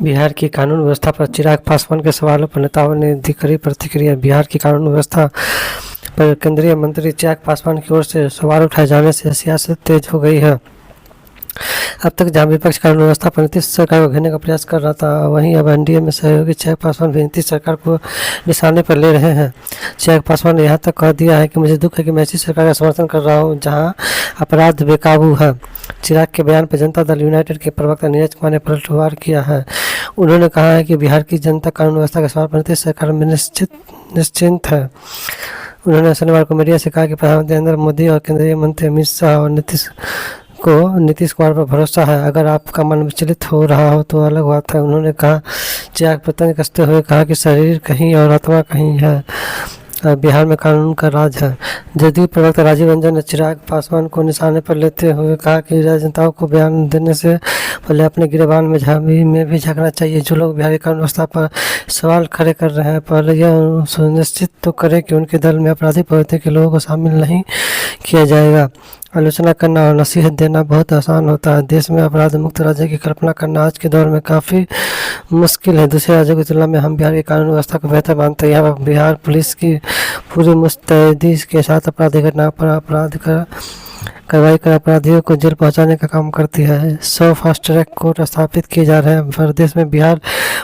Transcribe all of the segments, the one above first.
बिहार की कानून व्यवस्था पर चिराग पासवान के सवालों पर नेताओं ने दी कड़ी प्रतिक्रिया। बिहार की कानून व्यवस्था पर केंद्रीय मंत्री चिराग पासवान की ओर से सवाल उठाए जाने से सियासत तेज हो गई है। अब तक जहां विपक्ष कानून व्यवस्था पर नीतीश सरकार को घेरने का प्रयास कर रहा था, वहीं अब एनडीए में सहयोगी चिराग पासवान भी नीतीश सरकार को निशाने पर ले रहे हैं। चिराग पासवान ने यहाँ तक कह दिया है कि मुझे दुख है कि मैं ऐसी सरकार का समर्थन कर रहा हूँ जहाँ अपराध बेकाबू है। चिराग के बयान पर जनता दल यूनाइटेड के प्रवक्ता नीरज कुमार ने पलटवार किया है। उन्होंने कहा है कि बिहार की जनता कानून व्यवस्था के सवाल पर नीतीश सरकार में निश्चिंत है। उन्होंने शनिवार को मीडिया से कहा कि प्रधानमंत्री नरेंद्र मोदी और केंद्रीय मंत्री अमित शाह और नीतीश कुमार पर भरोसा है। अगर आपका मन विचलित हो रहा हो तो अलग बात है। उन्होंने कहा, चिराग पतंग कसते हुए कहा कि शरीर कहीं और आत्मा कहीं है। बिहार में कानून का राज है। जदयू प्रवक्ता राजीव रंजन ने चिराग पासवान को निशाने पर लेते हुए कहा कि राजनेताओं को बयान देने से पहले अपने गिरेबान में भी झांकना चाहिए। जो लोग बिहार की कानून व्यवस्था पर सवाल खड़े कर रहे हैं, पहले यह सुनिश्चित तो करें कि उनके दल में आपराधिक प्रवृत्ति के लोगों को शामिल नहीं किया जाएगा। आलोचना करना और नसीहत देना बहुत आसान होता है। देश में अपराध मुक्त राज्य की कल्पना करना आज के दौर में काफ़ी मुश्किल है। दूसरे राज्यों की तुलना में हम बिहार की कानून व्यवस्था को बेहतर मानते हैं। यहाँ बिहार पुलिस की पूरी मुस्तैदी के साथ अपराधी घटना पर कार्रवाई कर अपराधियों को जेल पहुंचाने का काम करती है। 100 फास्ट ट्रैक कोर्ट स्थापित किए जा रहे हैं। प्रदेश में बिहार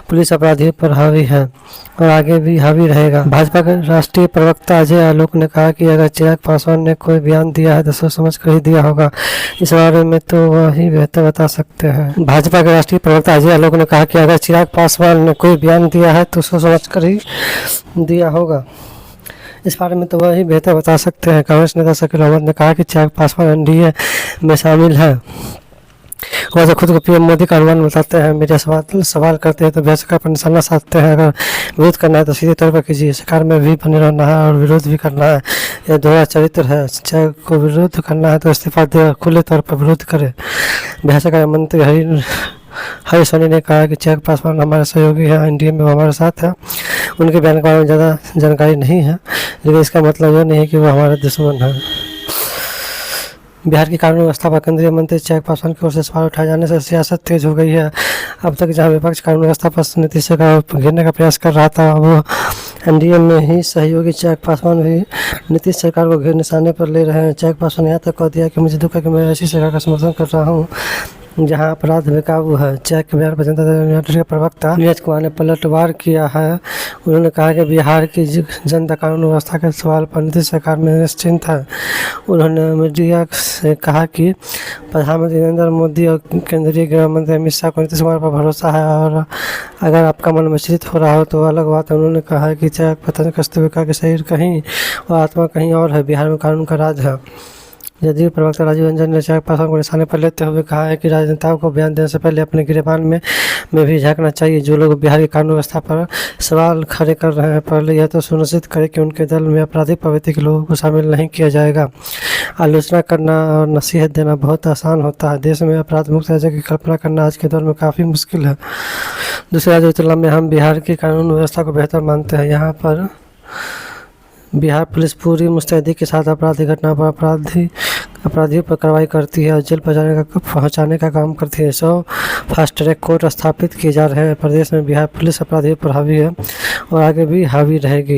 पुलिस अपराधियों पर हावी है और आगे भी हावी रहेगा। भाजपा के राष्ट्रीय प्रवक्ता अजय आलोक ने कहा कि अगर चिराग पासवान ने कोई बयान दिया है तो सोच समझ कर ही दिया होगा। इस बारे में तो वही बेहतर बता सकते हैं। भाजपा के राष्ट्रीय प्रवक्ता अजय आलोक ने कहा कि अगर चिराग पासवान ने कोई बयान दिया है तो सोच समझ कर ही दिया होगा। इस बारे में तो वही बेहतर बता सकते हैं। कांग्रेस नेता शकील अहमद ने कहा कि चिराग पासवान एनडीए में शामिल है। वह खुद को पीएम मोदी का अनुमान बताते हैं। मीडिया सवाल करते हैं तो वह सरकार पर निशाना साधते हैं। अगर विरोध करना है तो सीधे तौर पर कीजिए। सरकार में भी बने रहना है और विरोध भी करना है। यह दोहरा चरित्र है। चाहे को विरोध करना है तो इस्तीफा दे और खुले तौर पर विरोध करे। बिहार सरकार मंत्री हरीश सोनी ने कहा कि चिराग पासवान हमारे सहयोगी है, एनडीए में हमारे साथ है। उनके बयान के बारे में ज़्यादा जानकारी नहीं है, लेकिन इसका मतलब यह नहीं है कि वो हमारे दुश्मन है। बिहार की कानून व्यवस्था पर केंद्रीय मंत्री चिराग पासवान की ओर से सवाल उठाए जाने से सियासत तेज हो गई है। अब तक जहां विपक्ष कानून व्यवस्था पर नीतीश सरकार को घेरने का प्रयास कर रहा था, वो एनडीए में ही सहयोगी चिराग पासवान भी नीतीश सरकार को निशाने पर ले रहे हैं। चिराग पासवान ने यहाँ तक कह दिया कि मुझे दुख है कि मैं ऐसी सरकार का समर्थन कर रहा हूँ जहां अपराध बेकाबू है। चिराग के बयान पर जनता दल यूनाइटेड के प्रवक्ता नीरज कुमार ने पलटवार किया है। उन्होंने कहा कि बिहार की जनता कानून व्यवस्था के सवाल पर नीतीश सरकार में निश्चिंत है। उन्होंने मीडिया से कहा कि प्रधानमंत्री नरेंद्र मोदी और केंद्रीय गृह मंत्री अमित शाह को नीतीश कुमार पर भरोसा है और अगर आपका मन विचलित हो रहा हो तो अलग बात है। उन्होंने कहा कि चिराग पतंग कसते हुए कहा कि शरीर कहीं और आत्मा कहीं और है। बिहार में कानून का राज है। जदयू प्रवक्ता राजीव रंजन ने चिराग पासवान को निशाने पर लेते हुए कहा है कि राजनेताओं को बयान देने से पहले अपने गिरेबान में भी झांकना चाहिए। जो लोग बिहार की कानून व्यवस्था पर सवाल खड़े कर रहे हैं, पहले यह तो सुनिश्चित करें कि उनके दल में आपराधिक प्रवृत्ति के लोगों को शामिल नहीं किया जाएगा। आलोचना करना और नसीहत देना बहुत आसान होता है। देश में अपराध मुक्त राज्य की कल्पना करना आज के दौर में काफ़ी मुश्किल है। दूसरे राज्यों की तुलना में हम बिहार की कानून व्यवस्था को बेहतर मानते हैं। यहाँ पर बिहार पुलिस पूरी मुस्तैदी के साथ अपराधी घटना पर अपराधियों पर कार्रवाई करती है और जेल पहुंचाने का काम करती है। 100 फास्ट ट्रैक कोर्ट स्थापित किए जा रहे हैं। प्रदेश में बिहार पुलिस अपराधियों पर हावी है और आगे भी हावी रहेगी।